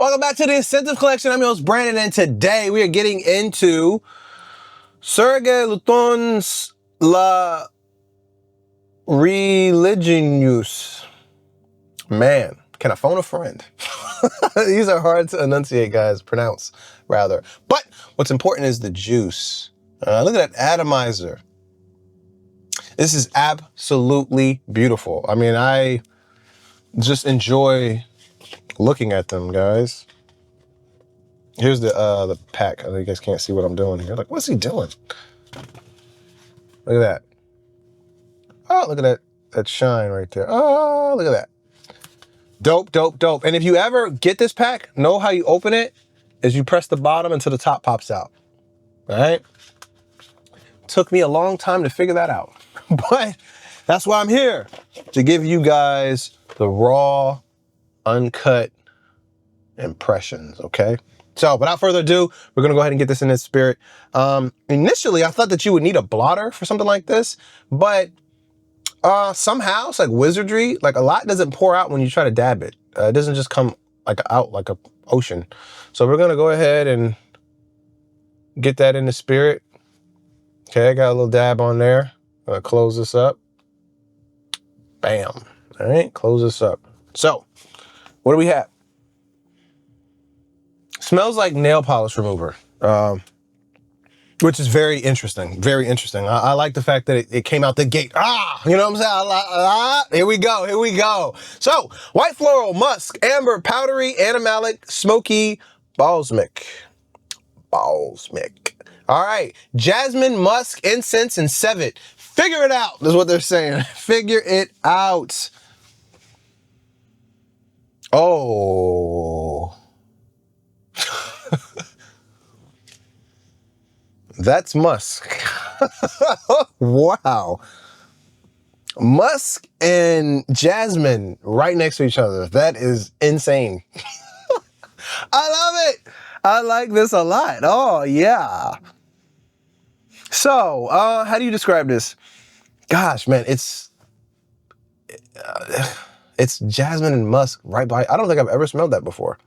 Welcome back to the InScentive Collection. I'm your host, Brandon, and today we are getting into Serge Lutens La Religieuse. Man, can I phone a friend? These are hard to enunciate, guys, pronounce, rather. But what's important is the juice. Look at that atomizer. This is absolutely beautiful. I mean, I just enjoy looking at them, guys. Here's the pack. I know you guys can't see what I'm doing here. Like, what's he doing? Look at that. Oh, look at that shine right there. Oh, look at that. Dope, dope, dope. And if you ever get this pack, know how you open it is you press the bottom until the top pops out. All right? Took me a long time to figure that out. But that's why I'm here, to give you guys the raw, uncut impressions, okay? So without further ado, we're gonna go ahead and get this in its spirit. Initially, I thought that you would need a blotter for something like this, but somehow it's like wizardry. Like, a lot doesn't pour out when you try to dab it. It doesn't just come like out like a ocean. So we're gonna go ahead and get that in the spirit. Okay, I got a little dab on there. I'm gonna close this up. Bam. All right, close this up. So what do we have? Smells like nail polish remover, which is very interesting. Very interesting. I like the fact that it came out the gate. You know what I'm saying? Here we go. Here we go. So, white floral, musk, amber, powdery, animalic, smoky, balsamic. Balsamic. All right. Jasmine, musk, incense, and civet. Figure it out. That's what they're saying. Figure it out. Oh. That's musk. Wow. Musk and jasmine right next to each other. That is insane. I love it. I like this a lot. Oh, yeah. So, how do you describe this? Gosh, man, it's jasmine and musk right by. I don't think I've ever smelled that before.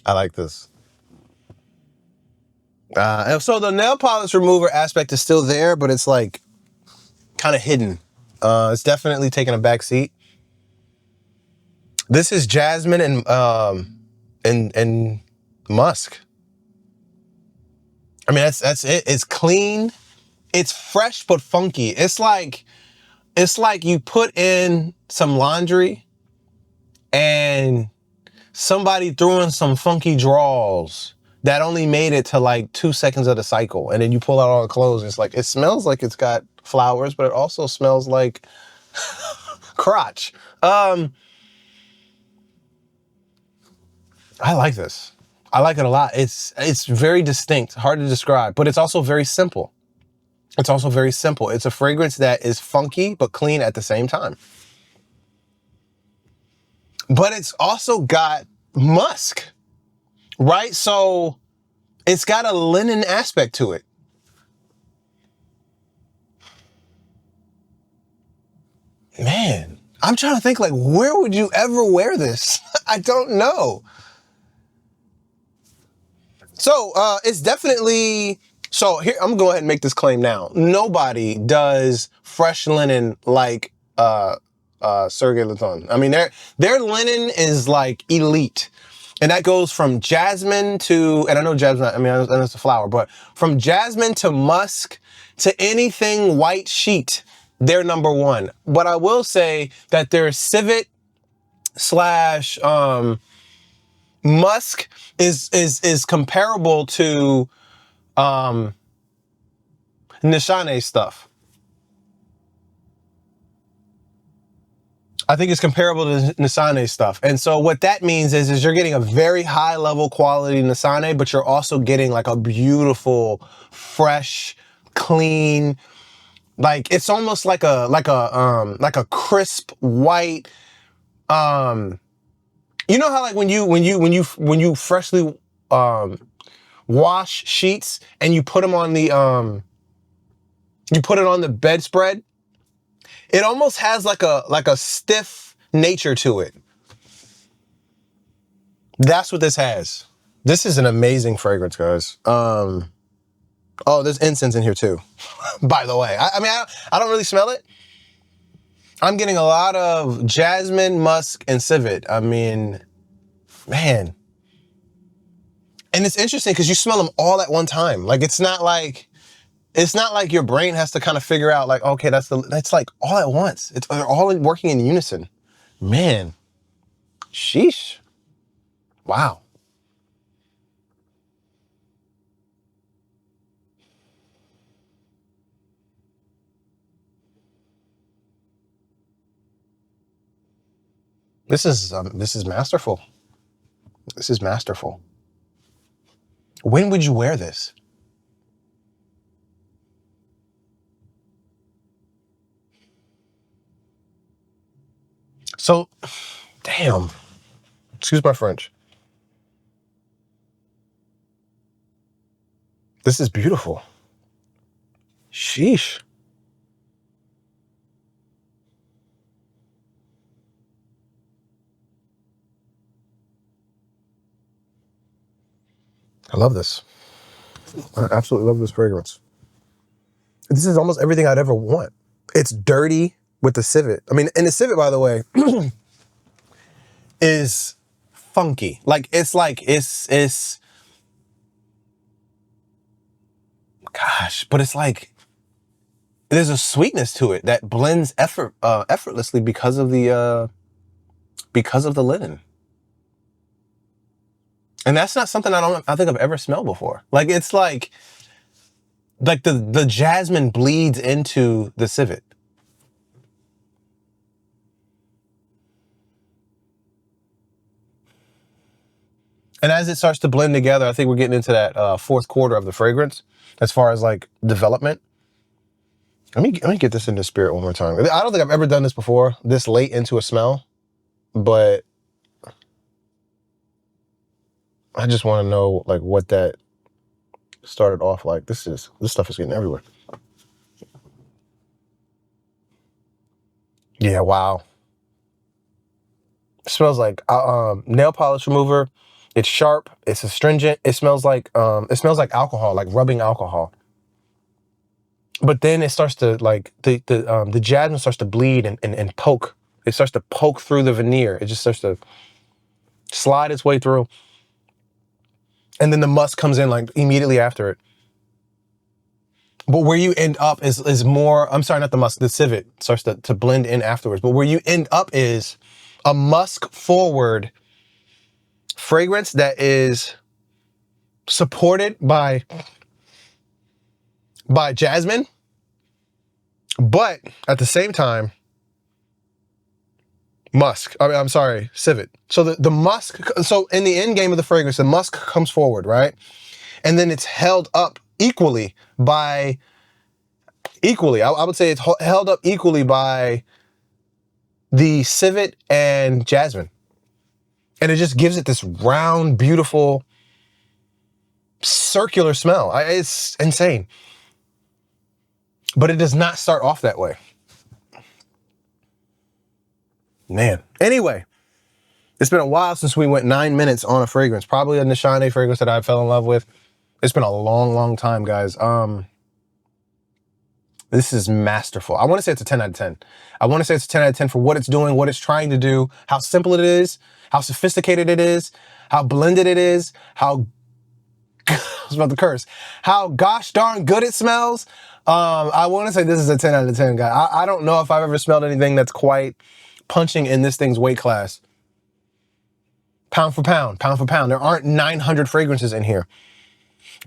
I like this. And so the nail polish remover aspect is still there, but it's like kind of hidden. It's definitely taking a back seat. This is jasmine and musk. I mean, that's it. It's clean. It's fresh but funky. It's like you put in some laundry and somebody threw in some funky drawers that only made it to like 2 seconds of the cycle. And then you pull out all the clothes. It's like, it smells like it's got flowers, but it also smells like crotch. I like this. I like it a lot. It's very distinct, hard to describe, but it's also very simple. It's also very simple. It's a fragrance that is funky, but clean at the same time. But it's also got musk, right? So it's got a linen aspect to it. Man, I'm trying to think, like, where would you ever wear this? I don't know. So it's definitely, so here, I'm gonna go ahead and make this claim now. Nobody does fresh linen like Serge Lutens. I mean, their linen is like elite. And that goes from jasmine to, and I know jasmine, I mean, I know it's a flower, but from jasmine to musk to anything white sheet, they're number one. But I will say that their civet slash musk is comparable to Nishane stuff. I think it's comparable to Nishane stuff. And so what that means is you're getting a very high level quality Nishane, but you're also getting like a beautiful, fresh, clean, like it's almost like a crisp white, You know how like when you freshly wash sheets and you put them on the you put it on the bedspread, it almost has like a stiff nature to it. That's what this has. This is an amazing fragrance, guys. Oh, there's incense in here too. By the way, I mean I don't really smell it. I'm getting a lot of jasmine, musk, and civet. I mean, man. And it's interesting because you smell them all at one time. Like it's not like your brain has to kind of figure out like, okay, that's like all at once. They're all working in unison. Man. Sheesh. Wow. This is masterful. This is masterful. When would you wear this? So, damn. Excuse my French. This is beautiful. Sheesh. I love this. I absolutely love this fragrance. This is almost everything I'd ever want. It's dirty with the civet. I mean, and the civet, by the way, is funky. It's gosh, but it's like there's a sweetness to it that blends effortlessly because of the linen. And that's not something I think I've ever smelled before. Like it's like the jasmine bleeds into the civet. And as it starts to blend together, I think we're getting into that fourth quarter of the fragrance as far as like development. Let me get this into spirit one more time. I don't think I've ever done this before, this late into a smell, but I just want to know like what that started off like. This stuff is getting everywhere. Yeah, wow. It smells like nail polish remover. It's sharp. It's astringent. It smells like alcohol, like rubbing alcohol. But then it starts to like the jasmine starts to bleed and poke. It starts to poke through the veneer. It just starts to slide its way through. And then the musk comes in like immediately after it. But where you end up is more, I'm sorry, not the musk, the civet starts to blend in afterwards. But where you end up is a musk forward fragrance that is supported by jasmine, but at the same time, musk. I mean, I'm sorry, civet. So the musk, so in the end game of the fragrance, the musk comes forward, right? And then it's held up equally by, I would say it's held up equally by the civet and jasmine. And it just gives it this round, beautiful, circular smell. It's insane. But it does not start off that way. Man. Anyway, it's been a while since we went 9 minutes on a fragrance. Probably a Nishane fragrance that I fell in love with. It's been a long, long time, guys. This is masterful. I want to say it's a 10 out of 10. I want to say it's a 10 out of 10 for what it's doing, what it's trying to do, how simple it is, how sophisticated it is, how blended it is, how I was about to curse, how gosh darn good it smells. I want to say this is a 10 out of 10, guy. I don't know if I've ever smelled anything that's quite punching in this thing's weight class. Pound for pound, pound for pound. There aren't 900 fragrances in here.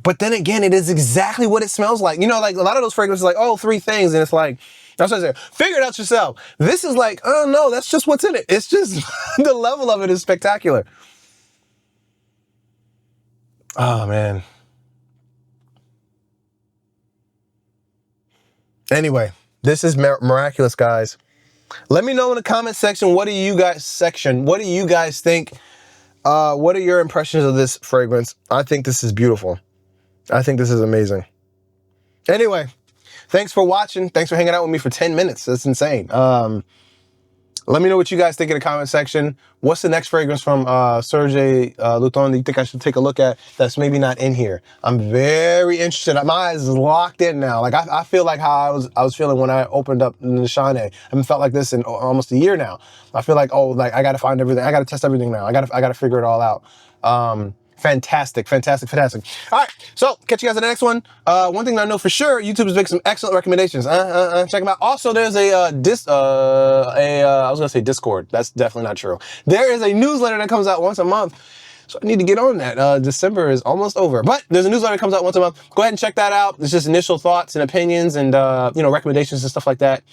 But then again, it is exactly what it smells like. You know, like a lot of those fragrances, like, oh, 3 things. And it's like, that's what I say, figure it out yourself. This is like, oh no, that's just what's in it. It's just, the level of it is spectacular. Oh man. Anyway, this is miraculous, guys. Let me know in the comment section, what do you guys think What are your impressions of this fragrance? I think this is beautiful. I think this is amazing. Anyway, thanks for watching. Thanks for hanging out with me for 10 minutes. That's insane. Let me know what you guys think in the comment section. What's the next fragrance from Serge Lutens that you think I should take a look at that's maybe not in here? I'm very interested. My eyes is locked in now. Like I feel like how I was feeling when I opened up Nishane. I haven't felt like this in almost a year now. I feel like, oh, like I gotta find everything. I gotta test everything now. I gotta figure it all out. Fantastic, fantastic, fantastic. All right, so catch you guys in the next one. One thing that I know for sure, YouTube is making some excellent recommendations. Check them out. Also, there's I was gonna say Discord. That's definitely not true. There is a newsletter that comes out once a month. So I need to get on that. December is almost over, but there's a newsletter that comes out once a month. Go ahead and check that out. It's just initial thoughts and opinions and, you know, recommendations and stuff like that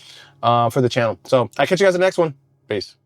for the channel. So I'll catch you guys in the next one. Peace.